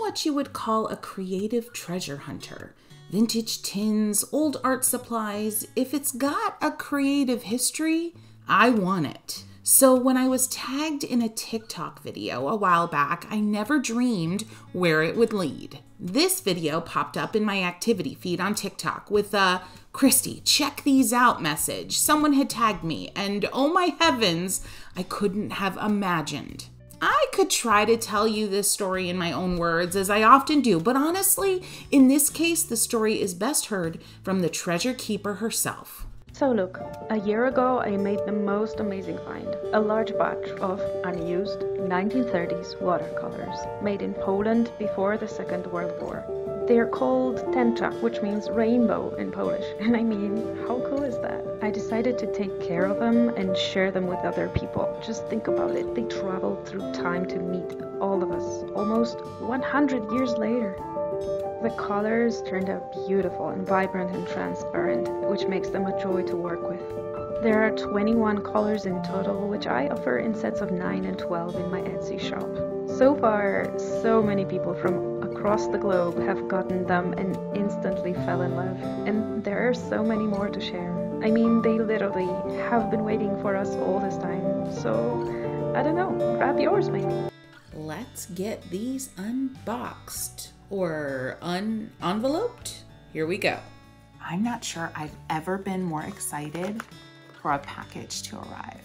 what you would call a creative treasure hunter. Vintage tins, old art supplies, if it's got a creative history, I want it. So when I was tagged in a TikTok video a while back, I never dreamed where it would lead. This video popped up in my activity feed on TikTok with a "Christy, check these out" message. Someone had tagged me, and oh my heavens, I couldn't have imagined. I could try to tell you this story in my own words, as I often do, but honestly, in this case, the story is best heard from the treasure keeper herself. So look, a year ago I made the most amazing find. A large batch of unused 1930s watercolors made in Poland before the Second World War. They're called tęcza, which means rainbow in Polish. And I mean, how cool is that? I decided to take care of them and share them with other people. Just think about it. They traveled through time to meet all of us, almost 100 years later. The colors turned out beautiful and vibrant and transparent, which makes them a joy to work with. There are 21 colors in total, which I offer in sets of 9 and 12 in my Etsy shop. So far, so many people from across the globe have gotten them and instantly fell in love. And there are so many more to share. I mean, they literally have been waiting for us all this time. So, I don't know, grab yours maybe. Let's get these unboxed. Or enveloped? Here we go. I'm not sure I've ever been more excited for a package to arrive.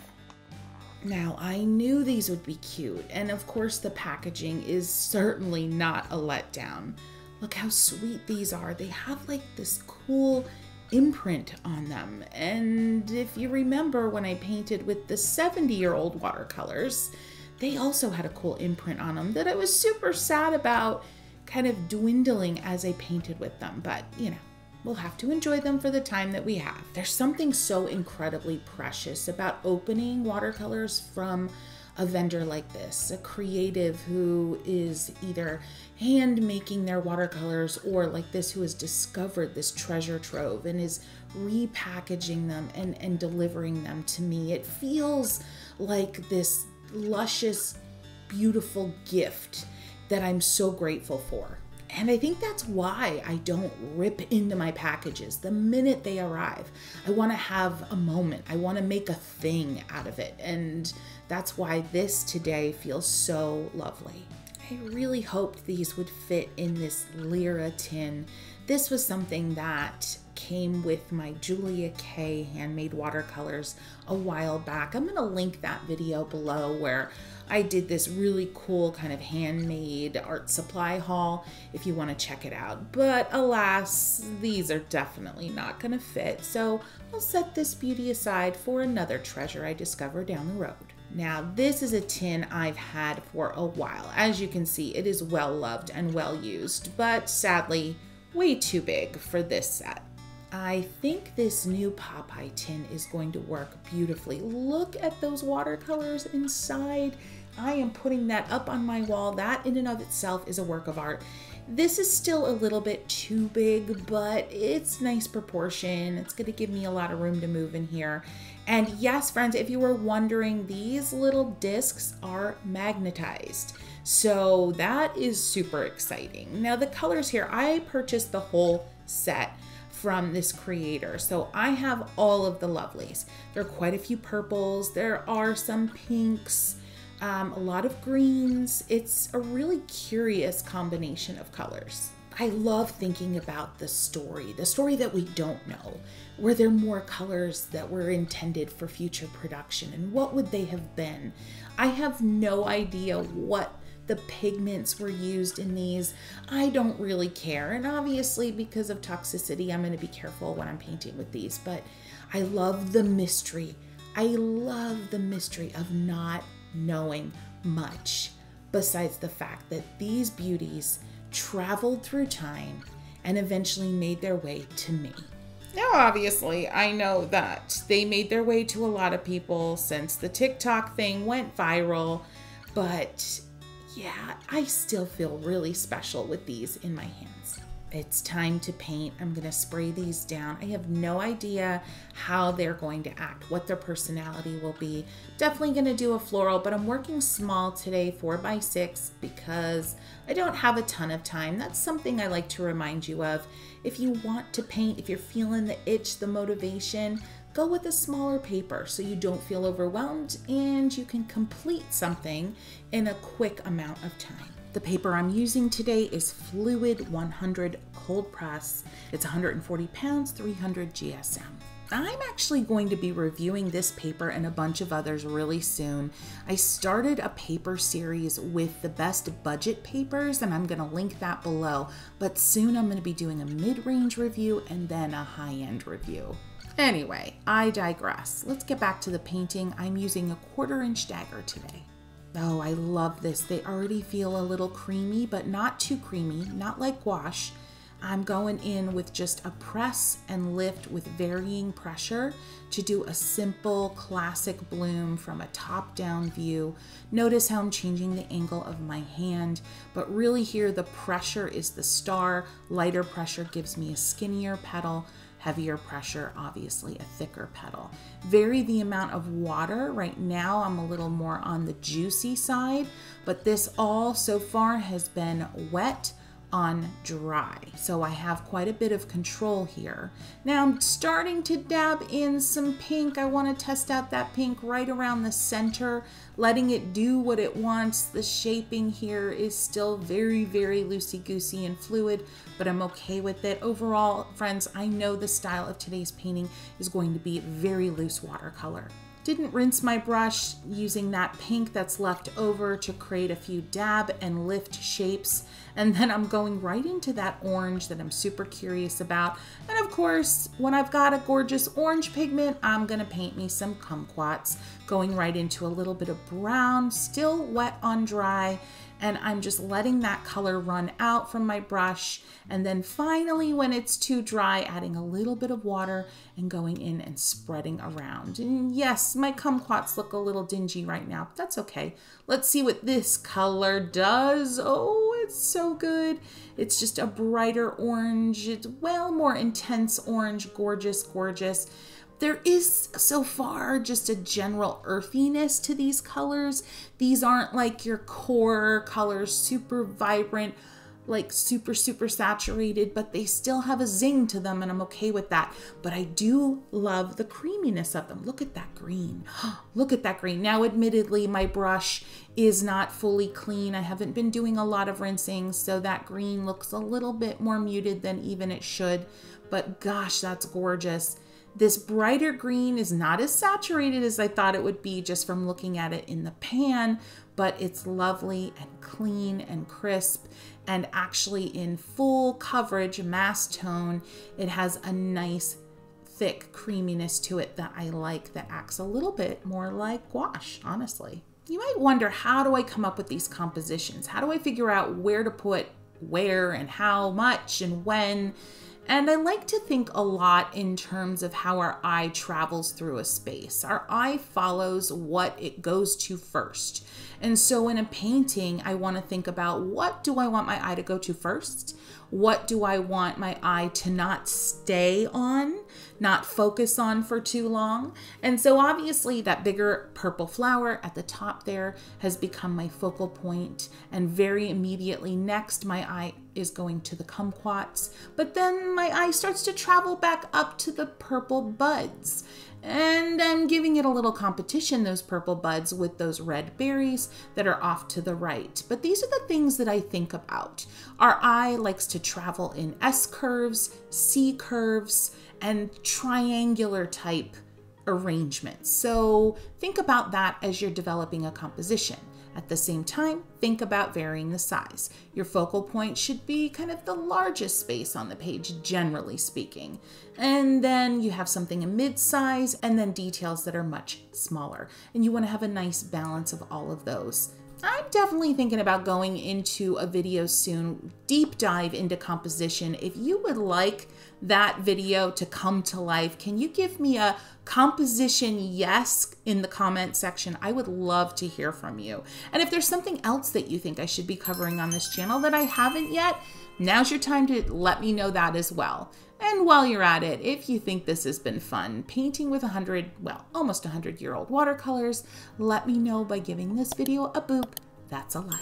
Now, I knew these would be cute, and of course the packaging is certainly not a letdown. Look how sweet these are. They have like this cool imprint on them. And if you remember when I painted with the 70-year-old watercolors, they also had a cool imprint on them that I was super sad about kind of dwindling as I painted with them, but you know, we'll have to enjoy them for the time that we have. There's something so incredibly precious about opening watercolors from a vendor like this, a creative who is either hand making their watercolors or like this who has discovered this treasure trove and is repackaging them and delivering them to me. It feels like this luscious, beautiful gift that I'm so grateful for. And I think that's why I don't rip into my packages the minute they arrive. I want to have a moment. I want to make a thing out of it. And that's why this today feels so lovely. I really hoped these would fit in this Lyra tin. This was something that came with my Julia K handmade watercolors a while back. I'm gonna link that video below where I did this really cool kind of handmade art supply haul if you want to check it out. But alas, these are definitely not gonna fit. So I'll set this beauty aside for another treasure I discover down the road. Now, this is a tin I've had for a while. As you can see, it is well loved and well used, but sadly, way too big for this set. I think this new Popeye tin is going to work beautifully. Look at those watercolors inside. I am putting that up on my wall. That in and of itself is a work of art. This is still a little bit too big, but it's nice proportion. It's gonna give me a lot of room to move in here. And yes, friends, if you were wondering, these little discs are magnetized. So that is super exciting. Now the colors here, I purchased the whole set from this creator. So I have all of the lovelies. There are quite a few purples. There are some pinks, a lot of greens. It's a really curious combination of colors. I love thinking about the story that we don't know. Were there more colors that were intended for future production, and what would they have been? I have no idea what the pigments were used in these. I don't really care, and obviously because of toxicity, I'm going to be careful when I'm painting with these, but I love the mystery. I love the mystery of not knowing much, besides the fact that these beauties traveled through time and eventually made their way to me. Now, obviously, I know that they made their way to a lot of people since the TikTok thing went viral, but yeah, I still feel really special with these in my hands. It's time to paint. I'm gonna spray these down. I have no idea how they're going to act, what their personality will be. Definitely gonna do a floral, but I'm working small today, 4x6, because I don't have a ton of time. That's something I like to remind you of. If you want to paint, if you're feeling the itch, the motivation, go with a smaller paper so you don't feel overwhelmed and you can complete something in a quick amount of time. The paper I'm using today is Fluid 100 Cold Press. It's 140 pounds, 300 GSM. I'm actually going to be reviewing this paper and a bunch of others really soon. I started a paper series with the best budget papers, and I'm gonna link that below, but soon I'm gonna be doing a mid-range review and then a high-end review. Anyway, I digress. Let's get back to the painting. I'm using a 1/4" dagger today. Oh, I love this. They already feel a little creamy, but not too creamy, not like gouache. I'm going in with just a press and lift with varying pressure to do a simple classic bloom from a top-down view. Notice how I'm changing the angle of my hand, but really here the pressure is the star. Lighter pressure gives me a skinnier petal. Heavier pressure, obviously a thicker petal. Vary the amount of water. Right now I'm a little more on the juicy side, but this all so far has been wet on dry. So I have quite a bit of control here. Now I'm starting to dab in some pink. I want to test out that pink right around the center, letting it do what it wants. The shaping here is still very, very loosey-goosey and fluid, but I'm okay with it. Overall, friends, I know the style of today's painting is going to be very loose watercolor. Didn't rinse my brush, using that pink that's left over to create a few dab and lift shapes. And then I'm going right into that orange that I'm super curious about. And of course, when I've got a gorgeous orange pigment, I'm gonna paint me some kumquats, going right into a little bit of brown, still wet on dry. And I'm just letting that color run out from my brush. And then finally, when it's too dry, adding a little bit of water and going in and spreading around. And yes, my kumquats look a little dingy right now, but that's okay. Let's see what this color does. Oh, it's so good. It's just a brighter orange. It's well more intense orange, gorgeous, gorgeous. There is so far just a general earthiness to these colors. These aren't like your core colors, super vibrant, like super, super saturated, but they still have a zing to them and I'm okay with that. But I do love the creaminess of them. Look at that green. Look at that green. Now, admittedly, my brush is not fully clean. I haven't been doing a lot of rinsing, so that green looks a little bit more muted than even it should. But gosh, that's gorgeous. This brighter green is not as saturated as I thought it would be just from looking at it in the pan, but it's lovely and clean and crisp, and actually in full coverage, mass tone, it has a nice thick creaminess to it that I like, that acts a little bit more like gouache, honestly. You might wonder, how do I come up with these compositions? How do I figure out where to put where and how much and when? And I like to think a lot in terms of how our eye travels through a space. Our eye follows what it goes to first. And so in a painting, I want to think about, what do I want my eye to go to first? What do I want my eye to not stay on, not focus on for too long? And so obviously that bigger purple flower at the top there has become my focal point, and very immediately next my eye is going to the kumquats, but then my eye starts to travel back up to the purple buds. And I'm giving it a little competition, those purple buds, with those red berries that are off to the right. But these are the things that I think about. Our eye likes to travel in S curves, C curves, and triangular type arrangements. So think about that as you're developing a composition. At the same time, think about varying the size. Your focal point should be kind of the largest space on the page, generally speaking. And then you have something in mid-size, and then details that are much smaller. And you want to have a nice balance of all of those. I'm definitely thinking about going into a video soon, deep dive into composition. If you would like that video to come to life, can you give me a composition yes in the comment section? I would love to hear from you. And if there's something else that you think I should be covering on this channel that I haven't yet, now's your time to let me know that as well. And while you're at it, if you think this has been fun, painting with almost 100-year-old watercolors, let me know by giving this video a boop. That's a like.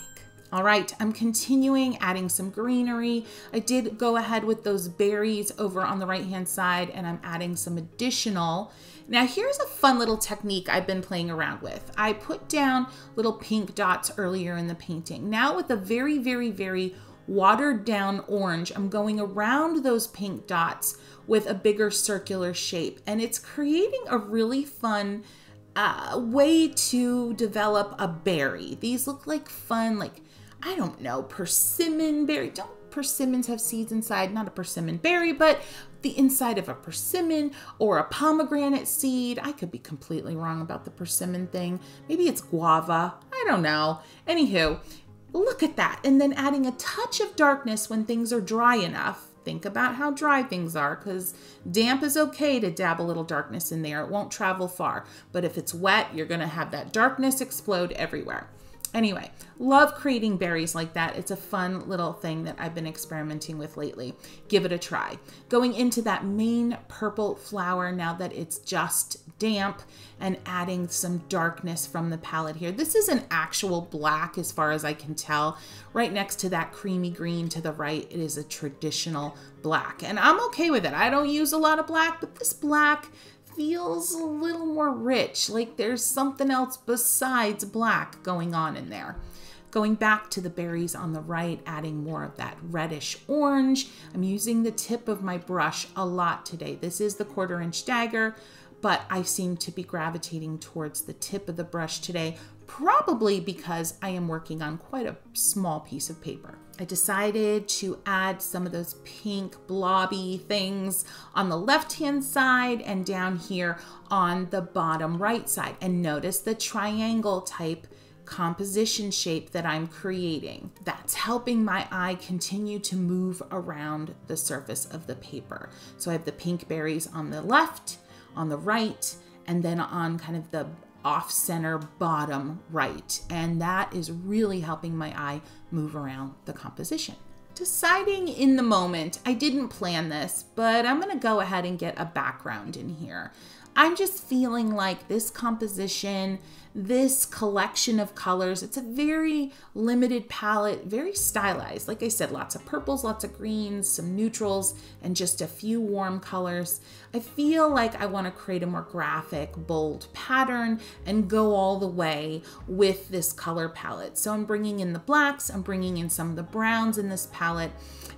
All right, I'm continuing adding some greenery. I did go ahead with those berries over on the right-hand side, and I'm adding some additional. Now here's a fun little technique I've been playing around with. I put down little pink dots earlier in the painting. Now with a very, very, very watered down orange, I'm going around those pink dots with a bigger circular shape, and it's creating a really fun way to develop a berry. These look like fun, like, I don't know, persimmon berry. Don't persimmons have seeds inside? Not a persimmon berry, but the inside of a persimmon or a pomegranate seed. I could be completely wrong about the persimmon thing. Maybe it's guava. I don't know. Anywho, look at that. And then adding a touch of darkness when things are dry enough. Think about how dry things are, because damp is okay to dab a little darkness in there. It won't travel far. But if it's wet, you're going to have that darkness explode everywhere. Anyway, love creating berries like that. It's a fun little thing that I've been experimenting with lately. Give it a try. Going into that main purple flower now that it's just damp, and adding some darkness from the palette here. This is an actual black as far as I can tell. Right next to that creamy green to the right, it is a traditional black. And I'm okay with it. I don't use a lot of black, but this black feels a little more rich, like there's something else besides black going on in there. Going back to the berries on the right, adding more of that reddish orange. I'm using the tip of my brush a lot today. This is the 1/4 inch dagger, but I seem to be gravitating towards the tip of the brush today, probably because I am working on quite a small piece of paper. I decided to add some of those pink blobby things on the left-hand side and down here on the bottom right side. And notice the triangle type composition shape that I'm creating. That's helping my eye continue to move around the surface of the paper. So I have the pink berries on the left, on the right, and then on kind of the off-center bottom right, and that is really helping my eye move around the composition. Deciding in the moment, I didn't plan this, but I'm gonna go ahead and get a background in here. I'm just feeling like this composition, this collection of colors, it's a very limited palette, very stylized. Like I said, lots of purples, lots of greens, some neutrals, and just a few warm colors. I feel like I want to create a more graphic, bold pattern and go all the way with this color palette. So I'm bringing in the blacks, I'm bringing in some of the browns in this palette.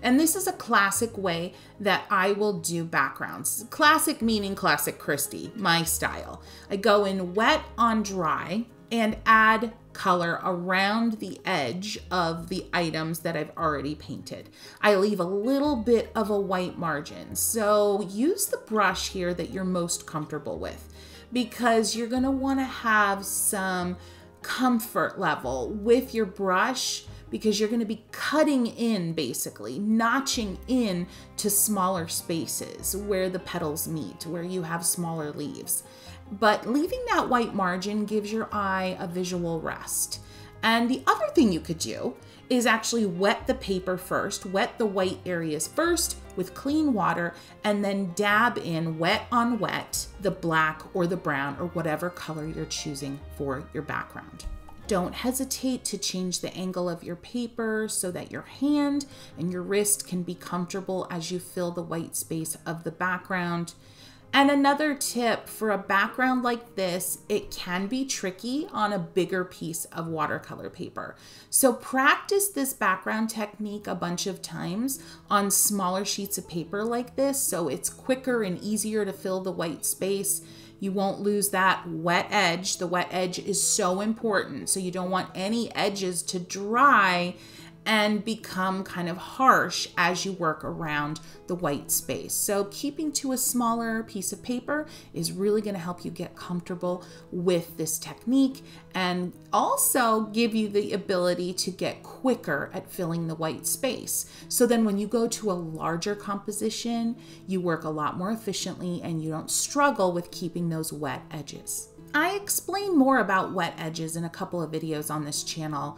And this is a classic way that I will do backgrounds. Classic meaning classic Christie, my style. I go in wet on dry and add color around the edge of the items that I've already painted. I leave a little bit of a white margin. So use the brush here that you're most comfortable with, because you're gonna wanna have some comfort level with your brush, because you're going to be cutting in, basically notching in to smaller spaces where the petals meet, where you have smaller leaves. But leaving that white margin gives your eye a visual rest. And the other thing you could do is actually wet the paper first, wet the white areas first with clean water, and then dab in wet on wet the black or the brown or whatever color you're choosing for your background. Don't hesitate to change the angle of your paper so that your hand and your wrist can be comfortable as you fill the white space of the background. And another tip for a background like this, it can be tricky on a bigger piece of watercolor paper. So practice this background technique a bunch of times on smaller sheets of paper like this, so it's quicker and easier to fill the white space. You won't lose that wet edge. The wet edge is so important, so you don't want any edges to dry and become kind of harsh as you work around the white space. So keeping to a smaller piece of paper is really going to help you get comfortable with this technique and also give you the ability to get quicker at filling the white space. So then when you go to a larger composition, you work a lot more efficiently and you don't struggle with keeping those wet edges. I explain more about wet edges in a couple of videos on this channel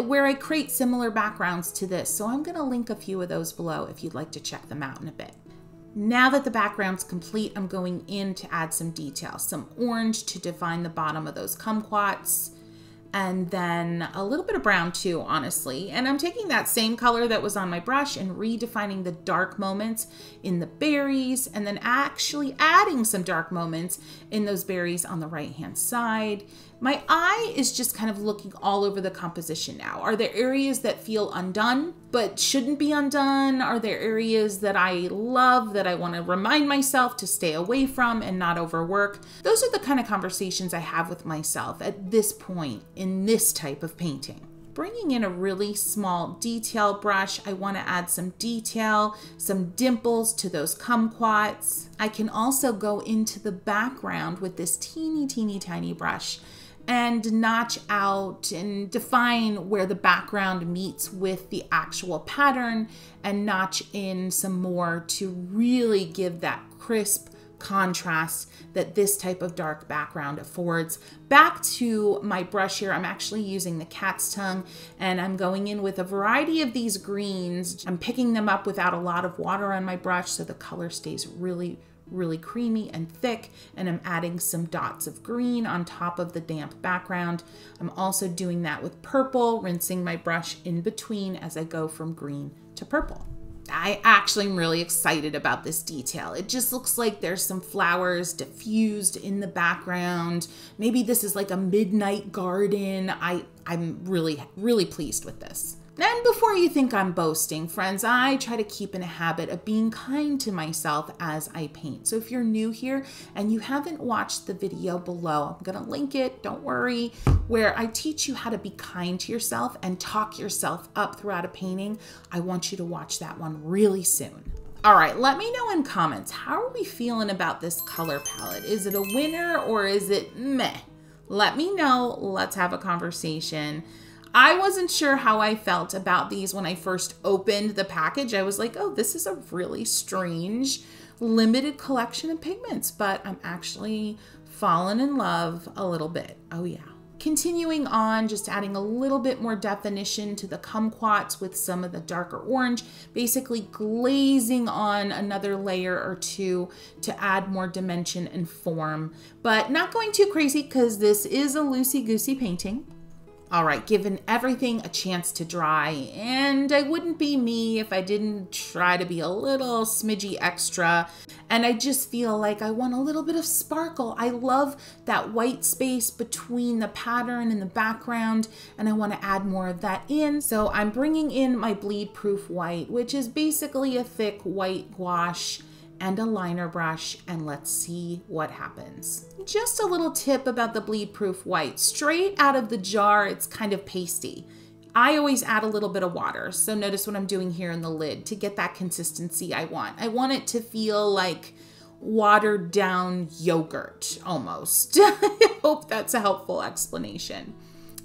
where I create similar backgrounds to this, so I'm going to link a few of those below if you'd like to check them out in a bit. Now that the background's complete, I'm going in to add some detail, some orange to define the bottom of those kumquats, and then a little bit of brown too, honestly. And I'm taking that same color that was on my brush and redefining the dark moments in the berries, and then actually adding some dark moments in those berries on the right-hand side. My eye is just kind of looking all over the composition now. Are there areas that feel undone but shouldn't be undone? Are there areas that I love that I want to remind myself to stay away from and not overwork? Those are the kind of conversations I have with myself at this point in this type of painting. Bringing in a really small detail brush, I want to add some detail, some dimples to those kumquats. I can also go into the background with this teeny tiny brush and notch out and define where the background meets with the actual pattern and notch in some more to really give that crisp contrast that this type of dark background affords. Back to my brush here, I'm actually using the cat's tongue and I'm going in with a variety of these greens. I'm picking them up without a lot of water on my brush so the color stays really creamy and thick, and I'm adding some dots of green on top of the damp background. I'm also doing that with purple, rinsing my brush in between as I go from green to purple. I actually am really excited about this detail. It just looks like there's some flowers diffused in the background. Maybe this is like a midnight garden. I'm really pleased with this. And before you think I'm boasting, friends, I try to keep in a habit of being kind to myself as I paint. So if you're new here and you haven't watched the video below, I'm gonna link it, don't worry, where I teach you how to be kind to yourself and talk yourself up throughout a painting. I want you to watch that one really soon. All right, let me know in comments, how are we feeling about this color palette? Is it a winner or is it meh? Let me know, let's have a conversation. I wasn't sure how I felt about these when I first opened the package. I was like, oh, this is a really strange limited collection of pigments, but I'm actually fallen in love a little bit. Oh yeah. Continuing on, just adding a little bit more definition to the kumquats with some of the darker orange, basically glazing on another layer or two to add more dimension and form, but not going too crazy because this is a loosey-goosey painting. All right, giving everything a chance to dry, and I wouldn't be me if I didn't try to be a little smidgy extra, and I just feel like I want a little bit of sparkle. I love that white space between the pattern and the background, and I want to add more of that in. So I'm bringing in my bleed proof white, which is basically a thick white gouache and a liner brush, and let's see what happens. Just a little tip about the bleed proof white. Straight out of the jar, it's kind of pasty. I always add a little bit of water, so notice what I'm doing here in the lid to get that consistency I want. I want it to feel like watered down yogurt almost. I hope that's a helpful explanation.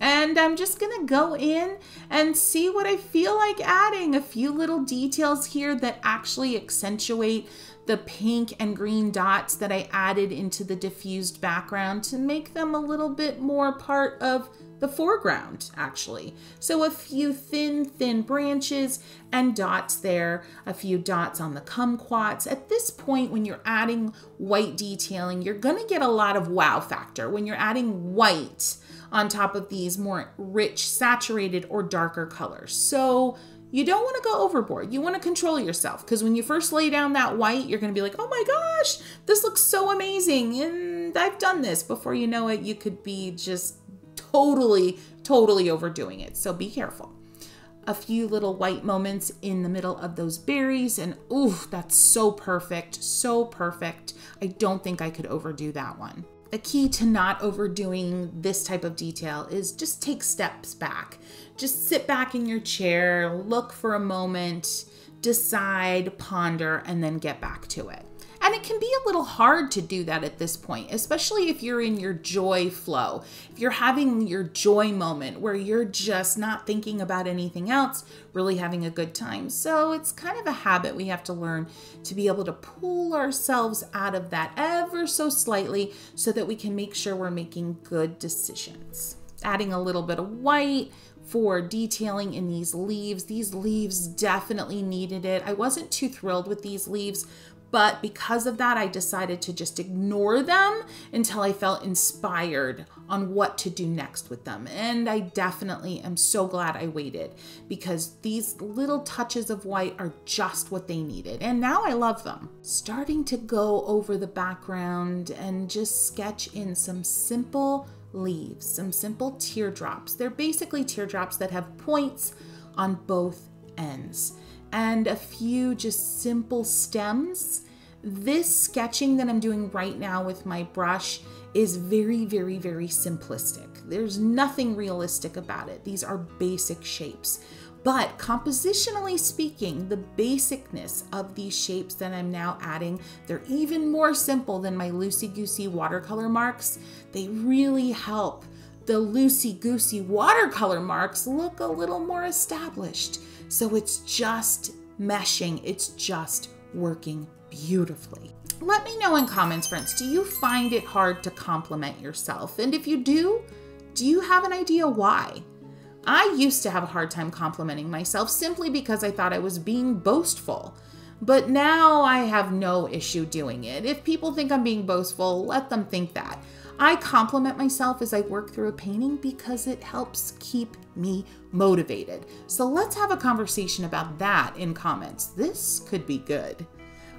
And I'm just gonna go in and see what I feel like adding. A few little details here that actually accentuate the pink and green dots that I added into the diffused background to make them a little bit more part of the foreground, actually. So a few thin branches and dots there, a few dots on the kumquats. At this point, when you're adding white detailing, you're gonna get a lot of wow factor when you're adding white on top of these more rich, saturated, or darker colors. So you don't want to go overboard. You want to control yourself, because when you first lay down that white, you're going to be like, oh my gosh, this looks so amazing. And I've done this. Before you know it, you could be just totally overdoing it. So be careful. A few little white moments in the middle of those berries, and ooh, that's so perfect, so perfect. I don't think I could overdo that one. A key to not overdoing this type of detail is just take steps back. Just sit back in your chair, look for a moment, decide, ponder, and then get back to it. And it can be a little hard to do that at this point, especially if you're in your joy flow. If you're having your joy moment where you're just not thinking about anything else, really having a good time. So it's kind of a habit we have to learn to be able to pull ourselves out of that ever so slightly so that we can make sure we're making good decisions. Adding a little bit of white for detailing in these leaves. These leaves definitely needed it. I wasn't too thrilled with these leaves, but because of that, I decided to just ignore them until I felt inspired on what to do next with them. And I definitely am so glad I waited because these little touches of white are just what they needed. And now I love them. Starting to go over the background and just sketch in some simple leaves, some simple teardrops. They're basically teardrops that have points on both ends, and a few just simple stems. This sketching that I'm doing right now with my brush is very, very, very simplistic. There's nothing realistic about it. These are basic shapes. But compositionally speaking, the basicness of these shapes that I'm now adding, they're even more simple than my loosey-goosey watercolor marks. They really help the loosey-goosey watercolor marks look a little more established. So it's just meshing, it's just working beautifully. Let me know in comments, friends, do you find it hard to compliment yourself? And if you do you have an idea why? I used to have a hard time complimenting myself simply because I thought I was being boastful. But now I have no issue doing it. If people think I'm being boastful, let them think that. I compliment myself as I work through a painting because it helps keep me motivated. So let's have a conversation about that in comments. This could be good.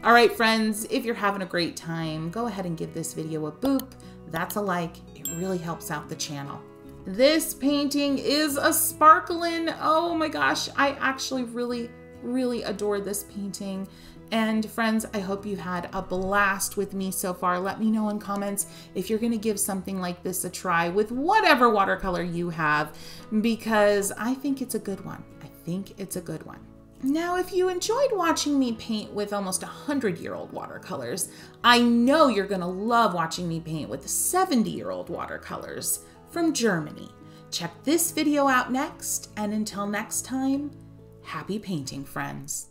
All right, friends, if you're having a great time, go ahead and give this video a boop. That's a like. It really helps out the channel. This painting is a sparkling. Oh my gosh, I actually really adore this painting. And friends, I hope you had a blast with me so far. Let me know in comments if you're gonna give something like this a try with whatever watercolor you have, because I think it's a good one. I think it's a good one. Now, if you enjoyed watching me paint with almost 100-year-old watercolors, I know you're gonna love watching me paint with 70-year-old watercolors from Germany. Check this video out next, and until next time, happy painting, friends.